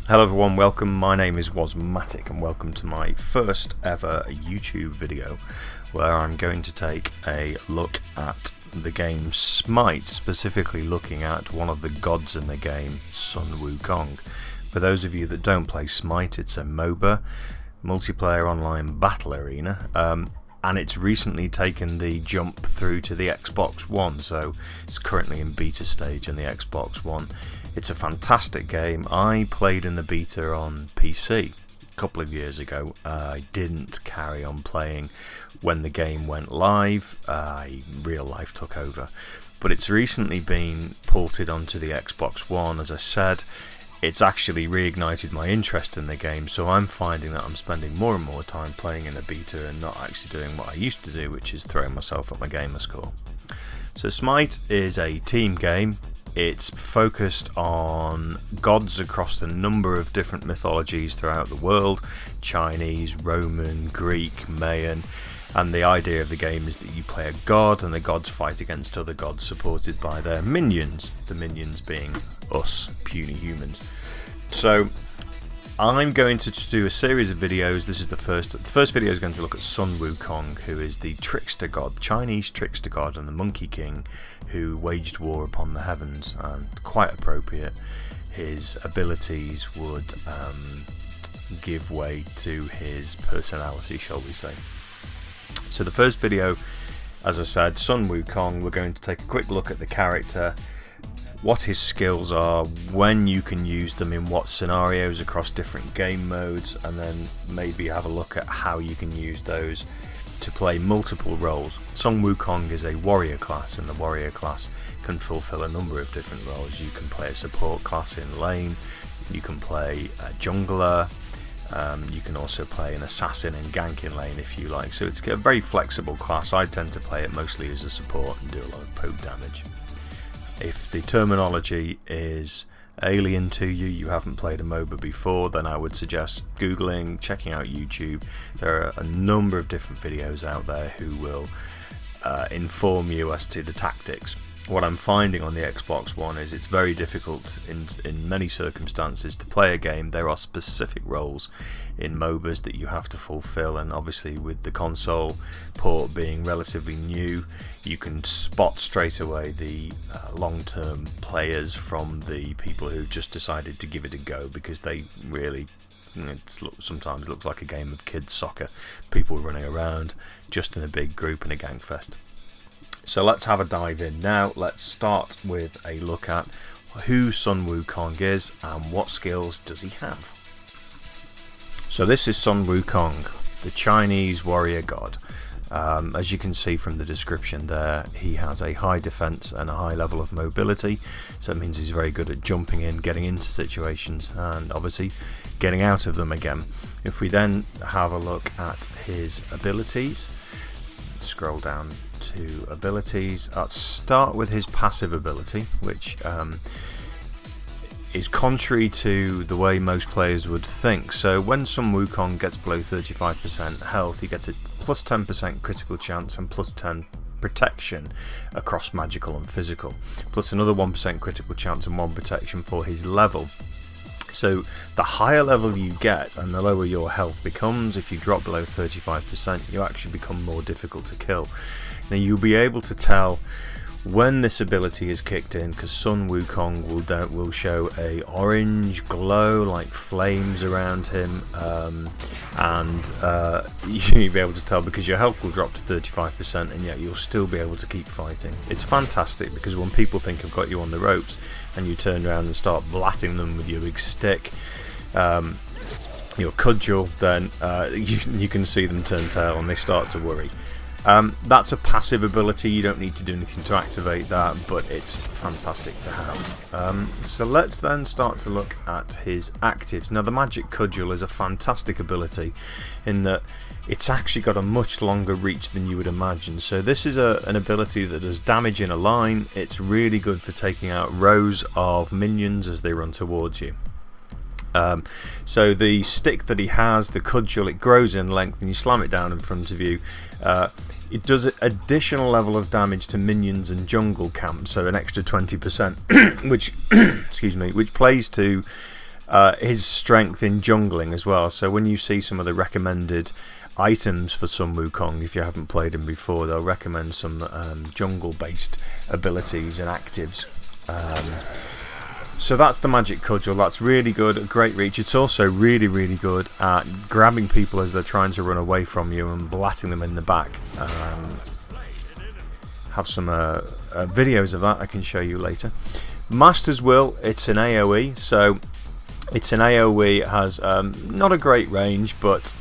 Hello everyone, welcome. My name is Wasmatic and welcome to my first ever YouTube video where I'm going to take a look at the game Smite, specifically looking at one of the gods in the game, Sun Wukong. For those of you that don't play Smite, it's a MOBA, multiplayer online battle arena, and it's recently taken the jump through to the Xbox One, so it's currently in beta stage in the Xbox One. It's a fantastic game. I played in the beta on PC a couple of years ago. I didn't carry on playing when the game went live. Real life took over, but it's recently been ported onto the Xbox One. As I said, it's actually reignited my interest in the game, so I'm finding that I'm spending more and more time playing in a beta and not actually doing what I used to do, which is throwing myself at my gamer score. So Smite is a team game. It's focused on gods across a number of different mythologies throughout the world: Chinese, Roman, Greek, Mayan. And the idea of the game is that you play a god and the gods fight against other gods supported by their minions, the minions being us, puny humans. So I'm going to do a series of videos. This is the first video is going to look at Sun Wukong, who is the trickster god, Chinese trickster god, and the monkey king who waged war upon the heavens. And quite appropriate, his abilities would give way to his personality, shall we say. So the first video, as I said, Sun Wukong, we're going to take a quick look at the character, what his skills are, when you can use them in what scenarios across different game modes, and then maybe have a look at how you can use those to play multiple roles. Sun Wukong is a warrior class, and the warrior class can fulfill a number of different roles. You can play a support class in lane, you can play a jungler, you can also play an assassin and gank in lane if you like. So it's a very flexible class. I tend to play it mostly as a support and do a lot of poke damage. If the terminology is alien to you, you haven't played a MOBA before, then I would suggest Googling, checking out YouTube. There are a number of different videos out there who will inform you as to the tactics. What I'm finding on the Xbox One is it's very difficult in many circumstances to play a game. There are specific roles in MOBAs that you have to fulfill, and obviously with the console port being relatively new, you can spot straight away the long-term players from the people who just decided to give it a go, because they really, sometimes looks like a game of kids soccer, people running around just in a big group in a gang fest. So let's have a dive in now. Let's start with a look at who Sun Wukong is and what skills does he have. So this is Sun Wukong, the Chinese warrior god. As you can see from the description there, he has a high defense and a high level of mobility, so it means he's very good at jumping in, getting into situations, and obviously getting out of them again. If we then have a look at his abilities, scroll down to abilities. Let's start with his passive ability, which is contrary to the way most players would think. So when Sun Wukong gets below 35% health, he gets a plus 10% critical chance and plus 10 protection across magical and physical, plus another 1% critical chance and 1 protection for his level. So the higher level you get and the lower your health becomes. If you drop below 35%, you actually become more difficult to kill. Now you'll be able to tell when this ability is kicked in, because Sun Wukong will show a orange glow like flames around him, and you'll be able to tell because your health will drop to 35%, and yet you'll still be able to keep fighting. It's fantastic, because when people think I've got you on the ropes and you turn around and start blatting them with your big stick, your cudgel, then you can see them turn tail and they start to worry. That's a passive ability, you don't need to do anything to activate that, but it's fantastic to have. So let's then start to look at his actives. Now the magic cudgel is a fantastic ability in that it's actually got a much longer reach than you would imagine. So this is an ability that does damage in a line. It's really good for taking out rows of minions as they run towards you. So the stick that he has, the cudgel, it grows in length and you slam it down in front of you. It does an additional level of damage to minions and jungle camps, so an extra 20%, which excuse me, which plays to his strength in jungling as well. So when you see some of the recommended items for some Wukong, if you haven't played him before, they'll recommend some jungle based abilities and actives. So that's the Magic Cudgel. That's really good at great reach. It's also really, really good at grabbing people as they're trying to run away from you and blatting them in the back. Have some videos of that I can show you later. Master's Will, it's an AoE, so it's an AoE. It has not a great range, but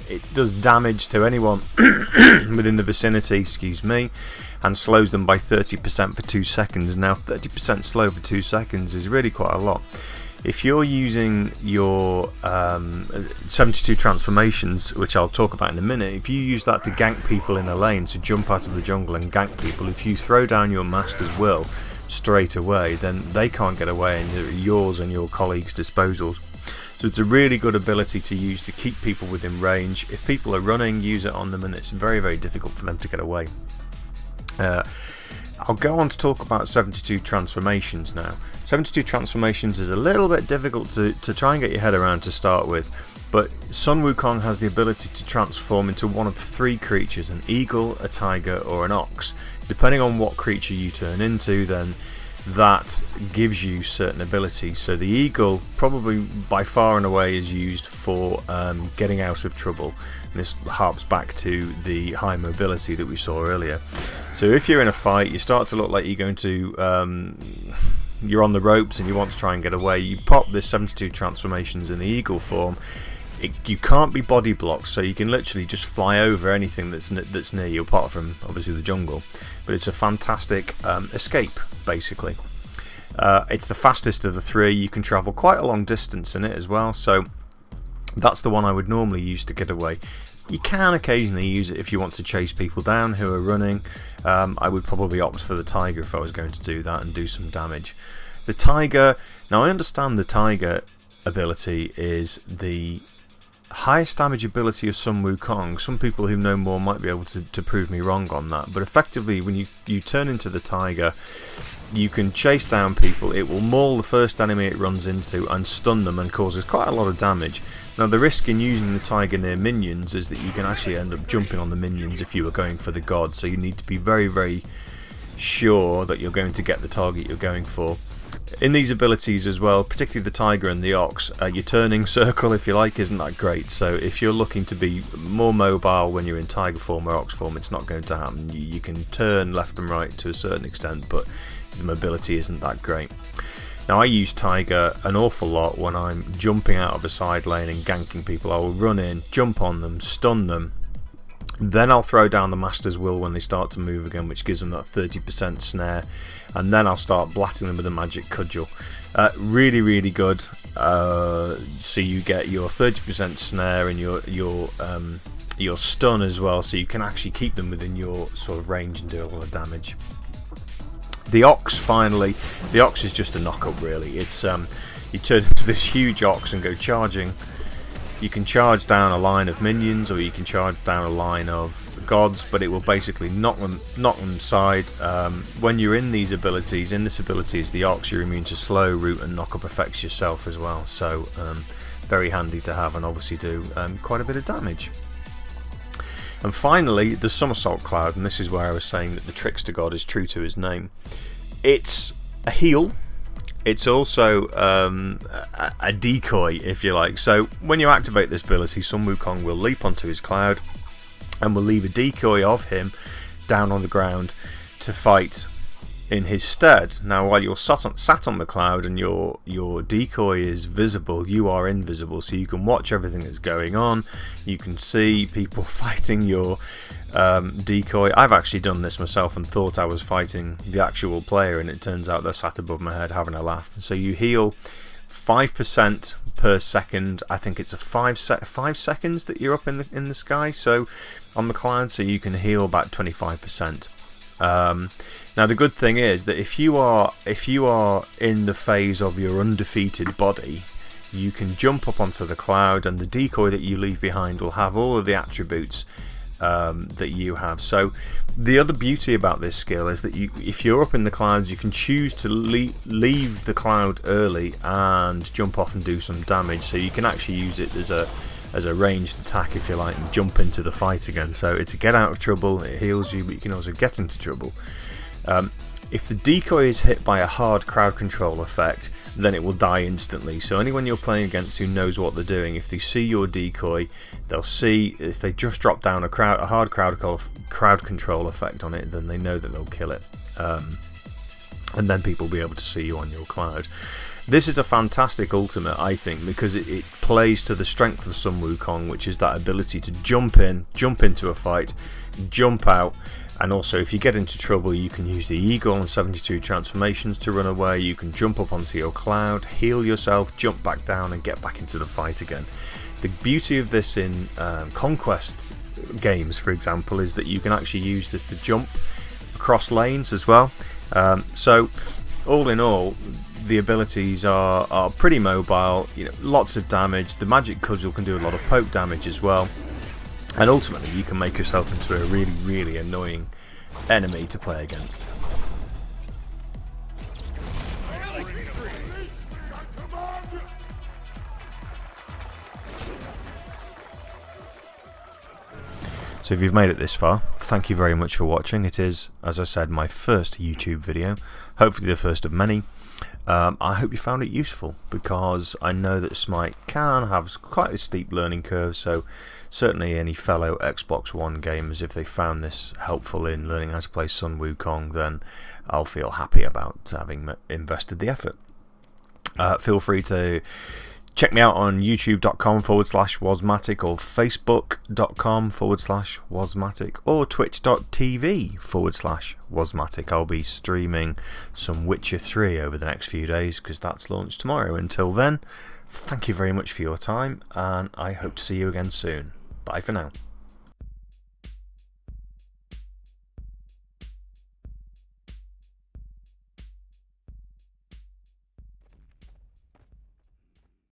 it does damage to anyone within the vicinity, excuse me, and slows them by 30% for 2 seconds. Now 30% slow for 2 seconds is really quite a lot. If you're using your 72 transformations, which I'll talk about in a minute, if you use that to gank people in a lane, to jump out of the jungle and gank people, if you throw down your Master's Will straight away, then they can't get away and you're at yours and your colleagues' disposals. So it's a really good ability to use to keep people within range. If people are running, use it on them, and it's very, very difficult for them to get away. I'll go on to talk about 72 transformations now. 72 transformations is a little bit difficult to try and get your head around to start with, but Sun Wukong has the ability to transform into one of 3 creatures: an eagle, a tiger, or an ox. Depending on what creature you turn into, then that gives you certain abilities. So the eagle, probably by far and away, is used for getting out of trouble. And this harps back to the high mobility that we saw earlier. So if you're in a fight, you start to look like you're going to you're on the ropes and you want to try and get away, you pop this 72 transformations in the eagle form. You can't be body blocked, so you can literally just fly over anything that's near you, apart from obviously the jungle. But it's a fantastic escape, basically. It's the fastest of the 3. You can travel quite a long distance in it as well, so that's the one I would normally use to get away. You can occasionally use it if you want to chase people down who are running. I would probably opt for the tiger if I was going to do that and do some damage. The tiger, now I understand the tiger ability is the highest damage ability of some Wukong. Some people who know more might be able to prove me wrong on that, but effectively when you turn into the tiger, you can chase down people. It will maul the first enemy it runs into and stun them and causes quite a lot of damage. Now the risk in using the tiger near minions is that you can actually end up jumping on the minions if you are going for the god, so you need to be very, very sure that you're going to get the target you're going for. In these abilities as well, particularly the tiger and the ox, your turning circle, if you like, isn't that great. So if you're looking to be more mobile when you're in tiger form or ox form, it's not going to happen. You can turn left and right to a certain extent, but the mobility isn't that great. Now I use tiger an awful lot when I'm jumping out of a side lane and ganking people. I will run in, jump on them, stun them, then I'll throw down the Master's Will when they start to move again, which gives them that 30% snare, and then I'll start blatting them with a Magic Cudgel. Really, really good. So you get your 30% snare and your stun as well, so you can actually keep them within your sort of range and do a lot of damage. The ox, finally, the ox is just a knock-up really. It's you turn into this huge ox and go charging. You can charge down a line of minions, or you can charge down a line of gods, but it will basically knock them aside. When you're in these abilities, in this ability is the ox, you're immune to slow, root and knock-up effects yourself as well, so very handy to have and obviously do quite a bit of damage. And finally, the Somersault Cloud, and this is where I was saying that the Trickster God is true to his name. It's a heal. It's also a decoy, if you like. So when you activate this ability, Sun Wukong will leap onto his cloud and will leave a decoy of him down on the ground to fight in his stead. Now while you're sat on the cloud and your decoy is visible, you are invisible, so you can watch everything that's going on. You can see people fighting your decoy. I've actually done this myself and thought I was fighting the actual player, and it turns out they're sat above my head having a laugh. So you heal 5% per second. I think it's a 5 seconds that you're up in the sky, so on the cloud, so you can heal about 25%. Now the good thing is that if you are in the phase of your undefeated body, you can jump up onto the cloud, and the decoy that you leave behind will have all of the attributes that you have. So the other beauty about this skill is that if you're up in the clouds, you can choose to leave the cloud early and jump off and do some damage. So you can actually use it as a ranged attack, if you like, and jump into the fight again. So it's a get out of trouble, it heals you, but you can also get into trouble. If the decoy is hit by a hard crowd control effect, then it will die instantly. So anyone you're playing against who knows what they're doing, if they see your decoy, they'll see, if they just drop down a hard crowd control effect on it, then they know that they'll kill it. And then people will be able to see you on your cloud. This is a fantastic ultimate, I think, because it plays to the strength of Sun Wukong, which is that ability to jump into a fight, jump out, and also if you get into trouble you can use the eagle and 72 transformations to run away. You can jump up onto your cloud, heal yourself, jump back down and get back into the fight again. The beauty of this in conquest games, for example, is that you can actually use this to jump across lanes as well. So all in all, the abilities are pretty mobile, lots of damage. The magic cudgel can do a lot of poke damage as well, and ultimately you can make yourself into a really, really annoying enemy to play against. So if you've made it this far, thank you very much for watching. It is, as I said, my first YouTube video, hopefully the first of many. I hope you found it useful, because I know that Smite can have quite a steep learning curve, so certainly any fellow Xbox One gamers, if they found this helpful in learning how to play Sun Wukong, then I'll feel happy about having invested the effort. Feel free to check me out on youtube.com/wasmatic or facebook.com/wasmatic or twitch.tv/wasmatic. I'll be streaming some Witcher 3 over the next few days because that's launched tomorrow. Until then, thank you very much for your time, and I hope to see you again soon. Bye for now.